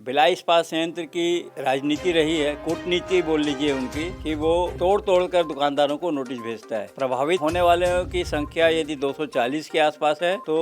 भिलाई इस्पात संयंत्र की राजनीति रही है, कूटनीति बोल लीजिए उनकी, कि वो तोड़ तोड़ कर दुकानदारों को नोटिस भेजता है। प्रभावित होने वालों की संख्या यदि 240 के आसपास है तो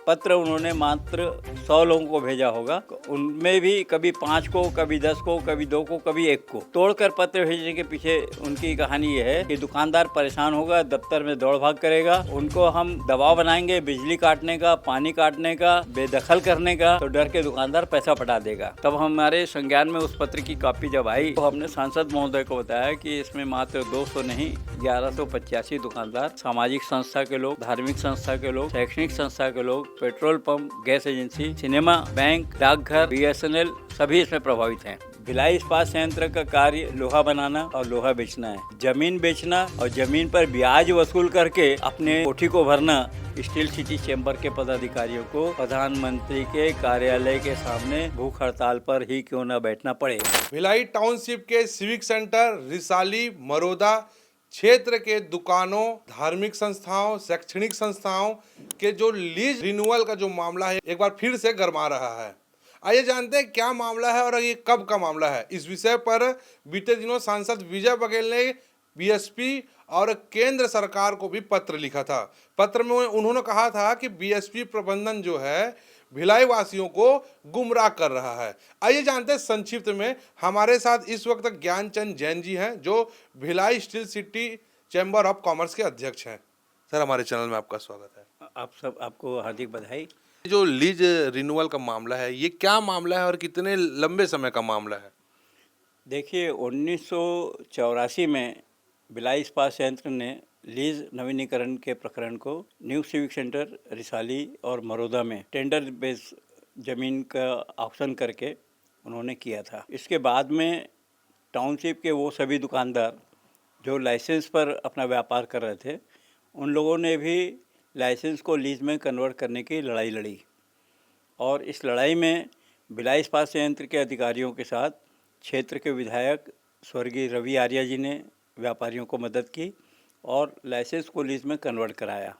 पत्र उन्होंने मात्र 100 लोगों को भेजा होगा। उनमें भी कभी 5 को, कभी 10 को, कभी 2 को, कभी 1 को तोड़कर पत्र भेजने के पीछे उनकी कहानी ये है कि दुकानदार परेशान होगा, दफ्तर में दौड़ भाग करेगा, उनको हम दबाव बनाएंगे बिजली काटने का, पानी काटने का, बेदखल करने का, तो डर के दुकानदार पैसा पटा देगा। तब हमारे संज्ञान में उस पत्र की कॉपी जब आई तो हमने सांसद महोदय को बताया कि इसमें मात्र 200 नहीं 1185 दुकानदार, सामाजिक संस्था के लोग, धार्मिक संस्था के लोग, शैक्षणिक संस्था के लोग, petrol pump, gas agency, cinema, bank, डाकघर, BSNL सभी इसमें प्रभावित हैं। भिलाई इस्पात संयंत्र का कार्य लोहा बनाना और लोहा बेचना है। जमीन बेचना और जमीन पर ब्याज वसूल करके अपने कोठी को भरना स्टील सिटी चैम्बर के पदाधिकारियों को प्रधानमंत्री के कार्यालय के सामने भूख हड़ताल पर ही क्यों न बैठना पड़े। भिलाई टाउनशिप के सिविक सेंटर, रिसाली, मरोदा क्षेत्र के दुकानों, धार्मिक संस्थाओं, शैक्षणिक संस्थाओं के जो लीज रिन्यूअल का जो मामला है एक बार फिर से गरमा रहा है। आइए जानते हैं क्या मामला है और ये कब का मामला है। इस विषय पर बीते दिनों सांसद विजय बघेल ने BSP और केंद्र सरकार को भी पत्र लिखा था। पत्र में उन्होंने कहा था कि BSP प्रबंधन जो है भिलाई वासियों को गुमराह कर रहा है। आइए जानते हैं संक्षिप्त में। हमारे साथ इस वक्त ज्ञानचंद जैन जी हैं जो Bhilai steel city chamber of commerce के अध्यक्ष हैं। सर, हमारे चैनल में आपका स्वागत है। आपको हार्दिक बधाई। जो लीज रिन्यूअल का मामला है ये क्या मामला है और कितने लंबे समय का मामला है? देखिए, 1984 में भिलाई इस्पात संयंत्र ने लीज नवीनीकरण के प्रकरण को न्यू सिविक सेंटर, रिसाली और मरोदा में टेंडर बेस जमीन का ऑक्शन करके उन्होंने किया था। इसके बाद में टाउनशिप के वो सभी दुकानदार जो लाइसेंस पर अपना व्यापार कर रहे थे, उन लोगों ने भी लाइसेंस को लीज में कन्वर्ट करने की लड़ाई लड़ी और इस लड़ाई में भिलाई इस्पात संयंत्र के अधिकारियों के साथ क्षेत्र के विधायक स्वर्गीय रवि आर्या जी ने व्यापारियों को मदद की और लाइसेंस को लीज में कन्वर्ट कराया।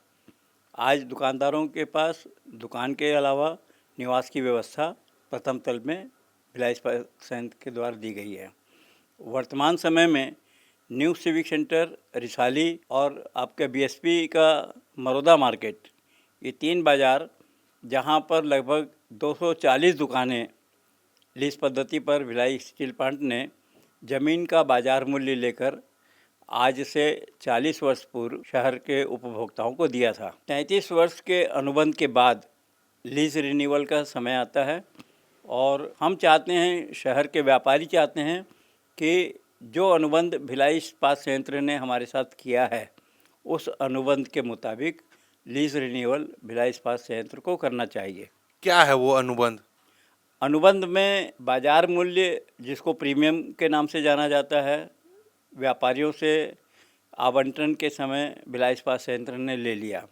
आज दुकानदारों के पास दुकान के अलावा निवास की व्यवस्था प्रथम तल में भिलाई इस्पात संयंत्र के द्वारा दी गई है। वर्तमान समय में न्यू सिविक सेंटर, रिसाली और आपका BSP का मरोदा मार्केट, ये 3 बाज़ार जहां पर लगभग 240 दुकानें लीज पद्धति पर भिलाई स्टील प्लांट ने ज़मीन का बाजार मूल्य लेकर आज से 40 वर्ष पूर्व शहर के उपभोक्ताओं को दिया था। 33 वर्ष के अनुबंध के बाद लीज रिन्यूअल का समय आता है और हम चाहते हैं, शहर के व्यापारी चाहते हैं कि जो अनुबंध भिलाई इस्पात संयंत्र ने हमारे साथ किया है उस अनुबंध के मुताबिक लीज रिन्यूअल भिलाई इस्पात संयंत्र को करना चाहिए। क्या है वो अनुबंध? अनुबंध में बाजार मूल्य, जिसको प्रीमियम के नाम से जाना जाता है, व्यापारियों से आवंटन के समय भिलाई इस्पात संयंत्र ने ले लिया।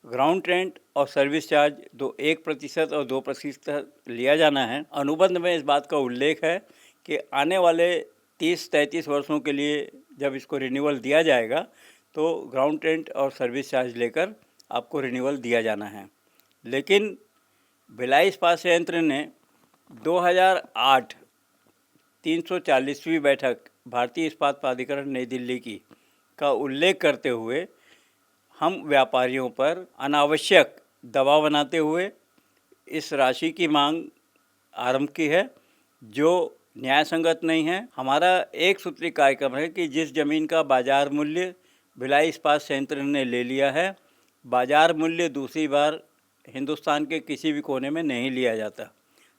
ग्राउंड रेंट और सर्विस चार्ज 1% और 2% लिया जाना है। अनुबंध में इस बात का उल्लेख है कि आने वाले 30-33 वर्षों के लिए जब इसको रिन्यूअल दिया जाएगा तो ग्राउंड रेंट और सर्विस चार्ज लेकर आपको रिन्यूअल दिया जाना है। लेकिन भिलाई इस्पात संयंत्र ने 2008 340वीं बैठक भारतीय इस्पात प्राधिकरण नई दिल्ली की का उल्लेख करते हुए हम व्यापारियों पर अनावश्यक दबाव बनाते हुए इस राशि की मांग आरंभ की है जो न्याय संगत नहीं है। हमारा एक सूत्री कार्यक्रम है कि जिस ज़मीन का बाजार मूल्य भिलाई इस्पात संयंत्र ने ले लिया है, बाजार मूल्य दूसरी बार हिंदुस्तान के किसी भी कोने में नहीं लिया जाता।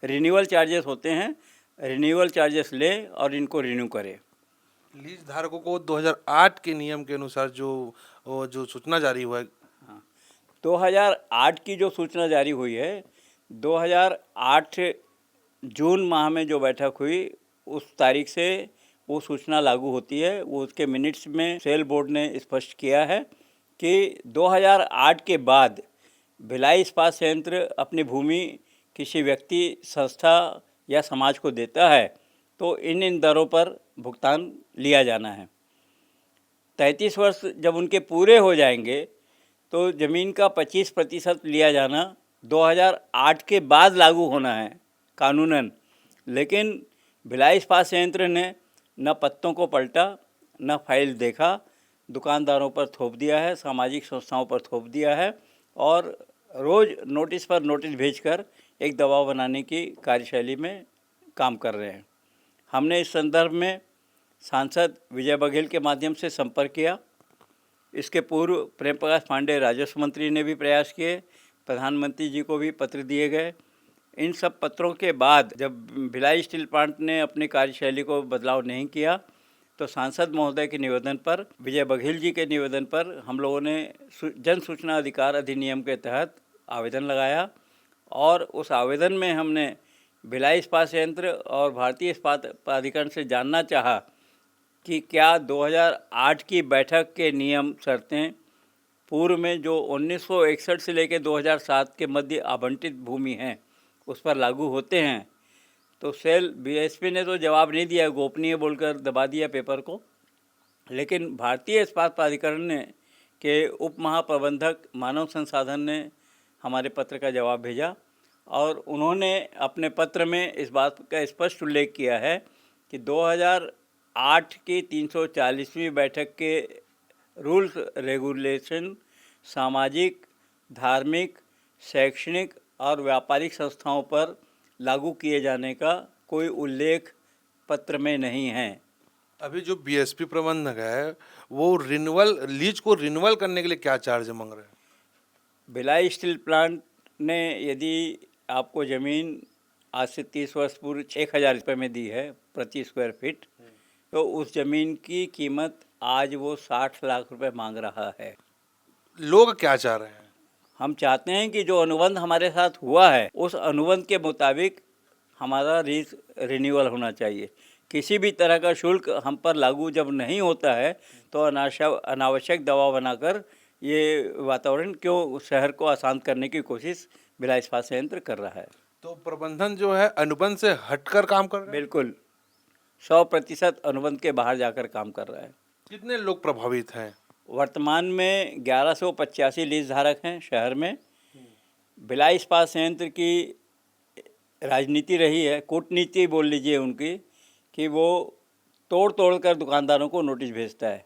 रिन्यूअल चार्जेस होते हैं, रिन्यूअल चार्जेस ले और इनको रिन्यू करे। लीज धारकों को 2008 के नियम के अनुसार जो सूचना जारी हुआ है, 2008 की जो सूचना जारी हुई है, 2008 जून माह में जो बैठक हुई उस तारीख से वो सूचना लागू होती है। वो उसके मिनट्स में सेल बोर्ड ने स्पष्ट किया है कि 2008 के बाद भिलाई इस्पात संयंत्र अपनी भूमि किसी व्यक्ति, संस्था या समाज को देता है तो इन दरों पर भुगतान लिया जाना है। 33 वर्ष जब उनके पूरे हो जाएंगे तो ज़मीन का 25% लिया जाना 2008 के बाद लागू होना है कानूनन। लेकिन भिलाई इस्पात संयंत्र ने न पत्तों को पलटा, न फाइल देखा, दुकानदारों पर थोप दिया है, सामाजिक संस्थाओं पर थोप दिया है और रोज़ नोटिस पर नोटिस भेजकर एक दबाव बनाने की कार्यशैली में काम कर रहे हैं। हमने इस संदर्भ में सांसद विजय बघेल के माध्यम से संपर्क किया। इसके पूर्व प्रेम प्रकाश पांडेय राजस्व मंत्री ने भी प्रयास किए, प्रधानमंत्री जी को भी पत्र दिए गए। इन सब पत्रों के बाद जब भिलाई स्टील प्लांट ने अपनी कार्यशैली को बदलाव नहीं किया तो सांसद महोदय के निवेदन पर, विजय बघेल जी के निवेदन पर हम लोगों ने जन सूचना अधिकार अधिनियम के तहत आवेदन लगाया और उस आवेदन में हमने भिलाई इस्पात संयंत्र और भारतीय इस्पात प्राधिकरण से जानना चाहा कि क्या 2008 की बैठक के नियम शर्तें पूर्व में जो 1961 से लेकर 2007 के मध्य आवंटित भूमि हैं उस पर लागू होते हैं। तो सेल बीएसपी ने तो जवाब नहीं दिया, गोपनीय बोलकर दबा दिया पेपर को। लेकिन भारतीय इस्पात प्राधिकरण ने के उप महाप्रबंधक मानव संसाधन ने हमारे पत्र का जवाब भेजा और उन्होंने अपने पत्र में इस बात का स्पष्ट उल्लेख किया है कि 2008 की 340वीं बैठक के रूल्स रेगुलेशन सामाजिक, धार्मिक, शैक्षणिक और व्यापारिक संस्थाओं पर लागू किए जाने का कोई उल्लेख पत्र में नहीं है। अभी जो बीएसपी प्रबंधक है वो लीज को रिन्यूअल करने के लिए क्या चार्ज मांग रहे हैं? भिलाई स्टील प्लांट ने यदि आपको ज़मीन आज से 30 वर्ष पूर्व 1000 रुपये में दी है प्रति स्क्वायर फीट, तो उस ज़मीन की कीमत आज वो 60 लाख रुपए मांग रहा है। लोग क्या चाह रहे हैं? हम चाहते हैं कि जो अनुबंध हमारे साथ हुआ है उस अनुबंध के मुताबिक हमारा लीज रिन्यूअल होना चाहिए। किसी भी तरह का शुल्क हम पर लागू जब नहीं होता है तो अनावश्यक दबाव बनाकर ये वातावरण क्यों शहर को अशांत करने की कोशिश भिलाई इस्पात संयंत्र कर रहा है। तो प्रबंधन जो है अनुबंध से हटकर काम कर रहा है? बिल्कुल 100% अनुबंध के बाहर जाकर काम कर रहा है। कितने लोग प्रभावित हैं? वर्तमान में 1185 लीज धारक हैं शहर में। भिलाई इस्पात संयंत्र की राजनीति रही है, कूटनीति बोल लीजिए उनकी, कि वो तोड़ कर दुकानदारों को नोटिस भेजता है।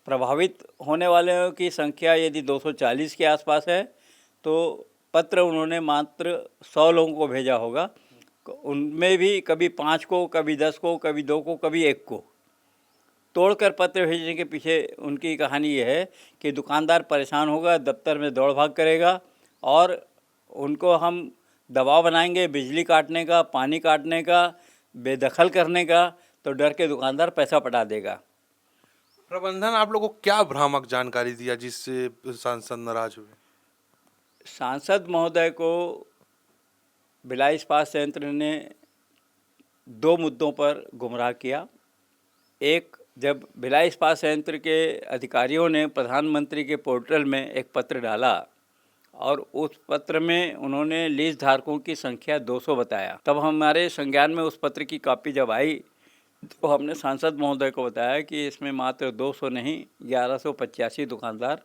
प्रभावित होने वालों की संख्या यदि 240 के आसपास है तो पत्र उन्होंने मात्र 100 लोगों को भेजा होगा। उनमें भी कभी 5 को, कभी 10 को, कभी 2 को, कभी 1 को तोड़कर पत्र भेजने के पीछे उनकी कहानी ये है कि दुकानदार परेशान होगा, दफ्तर में दौड़ भाग करेगा और उनको हम दबाव बनाएंगे बिजली काटने का, पानी काटने का, बेदखल करने का, तो डर के दुकानदार पैसा पटा देगा। प्रबंधन आप लोगों को क्या भ्रामक जानकारी दिया जिससे सांसद नाराज हुए? सांसद महोदय को भिलाई इस्पात संयंत्र ने 2 मुद्दों पर गुमराह किया। एक, जब भिलाई इस्पात संयंत्र के अधिकारियों ने प्रधानमंत्री के पोर्टल में एक पत्र डाला और उस पत्र में उन्होंने लीज धारकों की संख्या 200 बताया, तब हमारे संज्ञान में उस पत्र की कॉपी जब आई तो हमने सांसद महोदय को बताया कि इसमें मात्र 200 नहीं 1185 दुकानदार,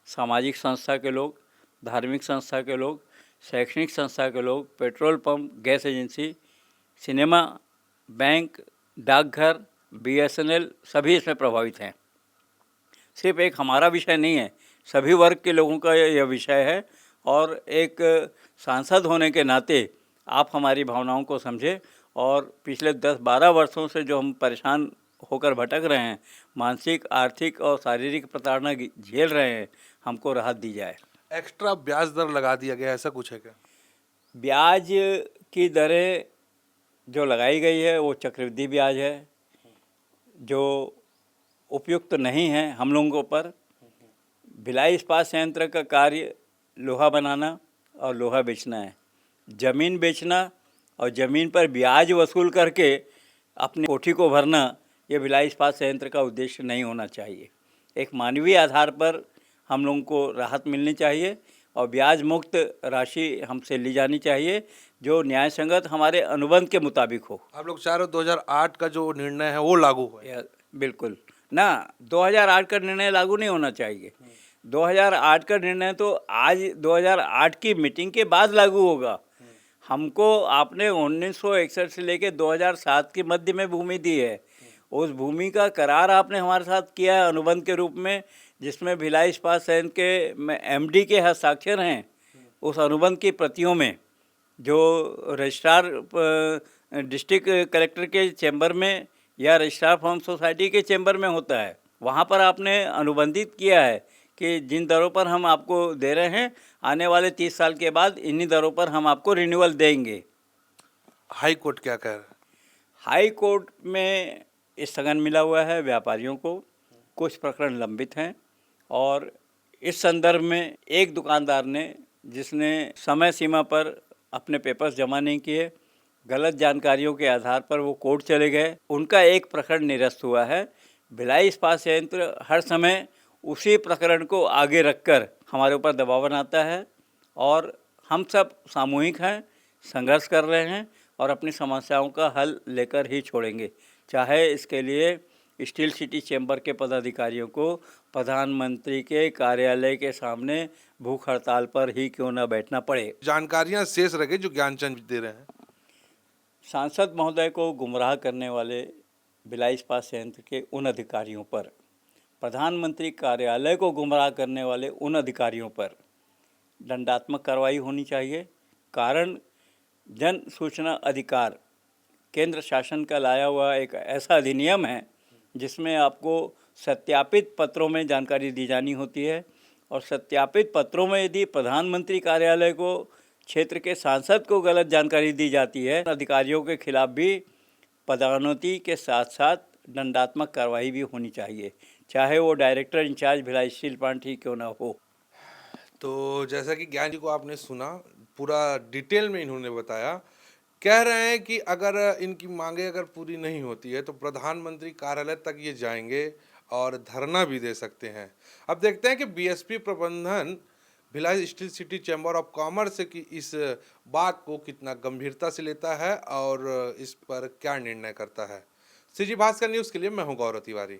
सामाजिक संस्था के लोग, धार्मिक संस्था के लोग, शैक्षणिक संस्था के लोग, petrol pump, gas agency, cinema, bank, डाकघर, बीएसएनएल सभी इसमें प्रभावित हैं। सिर्फ एक हमारा विषय नहीं है, सभी वर्ग के लोगों का यह विषय है और एक सांसद होने के नाते आप हमारी भावनाओं को समझें और पिछले 10-12 वर्षों से जो हम परेशान होकर भटक रहे हैं, मानसिक, आर्थिक और शारीरिक प्रताड़ना झेल रहे हैं, हमको राहत दी जाए। एक्स्ट्रा ब्याज दर लगा दिया गया, ऐसा कुछ है क्या? ब्याज की दरें जो लगाई गई है वो चक्रवृद्धि ब्याज है, जो उपयुक्त नहीं है हम लोगों पर। भिलाई इस्पात संयंत्र का कार्य लोहा बनाना और लोहा बेचना है। ज़मीन बेचना और ज़मीन पर ब्याज वसूल करके अपनी कोठी को भरना, ये भिलाई इस्पात संयंत्र का उद्देश्य नहीं होना चाहिए। एक मानवीय आधार पर हम लोगों को राहत मिलनी चाहिए और ब्याज मुक्त राशि हमसे ली जानी चाहिए जो न्याय संगत हमारे अनुबंध के मुताबिक हो। आप लोग चाह रहे हो 2008 का जो निर्णय है वो लागू हो? बिल्कुल ना, 2008 का निर्णय लागू नहीं होना चाहिए। 2008 का निर्णय तो आज 2008 की मीटिंग के बाद लागू होगा। हमको आपने 1961 से लेके 2007 के मध्य में भूमि दी है। उस भूमि का करार आपने हमारे साथ किया है अनुबंध के रूप में, जिसमें भिलाई इस्पात संयंत्र के एमडी के हस्ताक्षर हैं। उस अनुबंध की प्रतियों में जो रजिस्ट्रार डिस्ट्रिक्ट कलेक्टर के चैम्बर में या रजिस्ट्रार फार्म सोसाइटी के चैम्बर में होता है, वहाँ पर आपने अनुबंधित किया है कि जिन दरों पर हम आपको दे रहे हैं, आने वाले 30 साल के बाद इन्हीं दरों पर हम आपको रिन्यूअल देंगे। हाई कोर्ट क्या कह रहा है? हाई कोर्ट में स्थगन मिला हुआ है व्यापारियों को, कुछ प्रकरण लंबित हैं और इस संदर्भ में एक दुकानदार ने, जिसने समय सीमा पर अपने पेपर्स जमा नहीं किए, गलत जानकारियों के आधार पर वो कोर्ट चले गए, उनका एक प्रकरण निरस्त हुआ है। भिलाई इस्पात संयंत्र हर समय उसी प्रकरण को आगे रखकर हमारे ऊपर दबाव बनाता है और हम सब सामूहिक हैं, संघर्ष कर रहे हैं और अपनी समस्याओं का हल लेकर ही छोड़ेंगे, चाहे इसके लिए स्टील सिटी चैम्बर के पदाधिकारियों को प्रधानमंत्री के कार्यालय के सामने भूख हड़ताल पर ही क्यों न बैठना पड़े। जानकारियां शेष रखे जो ज्ञानचंद दे रहे हैं। सांसद महोदय को गुमराह करने वाले भिलाई इस्पात संयंत्र के उन अधिकारियों पर, प्रधानमंत्री कार्यालय को गुमराह करने वाले उन अधिकारियों पर दंडात्मक कार्रवाई होनी चाहिए। कारण जन सूचना अधिकार केंद्र शासन का लाया हुआ एक ऐसा अधिनियम है जिसमें आपको सत्यापित पत्रों में जानकारी दी जानी होती है और सत्यापित पत्रों में यदि प्रधानमंत्री कार्यालय को, क्षेत्र के सांसद को गलत जानकारी दी जाती है, अधिकारियों के खिलाफ भी पदोन्नति के साथ साथ दंडात्मक कार्रवाई भी होनी चाहिए, चाहे वो director incharge Bhilai steel plant ही क्यों ना हो। तो जैसा कि ज्ञान जी को आपने सुना, पूरा डिटेल में इन्होंने बताया, कह रहे हैं कि अगर इनकी मांगे अगर पूरी नहीं होती है तो प्रधानमंत्री कार्यालय तक ये जाएंगे और धरना भी दे सकते हैं। अब देखते हैं कि बीएसपी प्रबंधन Bhilai steel city chamber of commerce की इस बात को कितना गंभीरता से लेता है और इस पर क्या निर्णय करता है। सीजी भास्कर न्यूज़ के लिए मैं हूं गौरव तिवारी।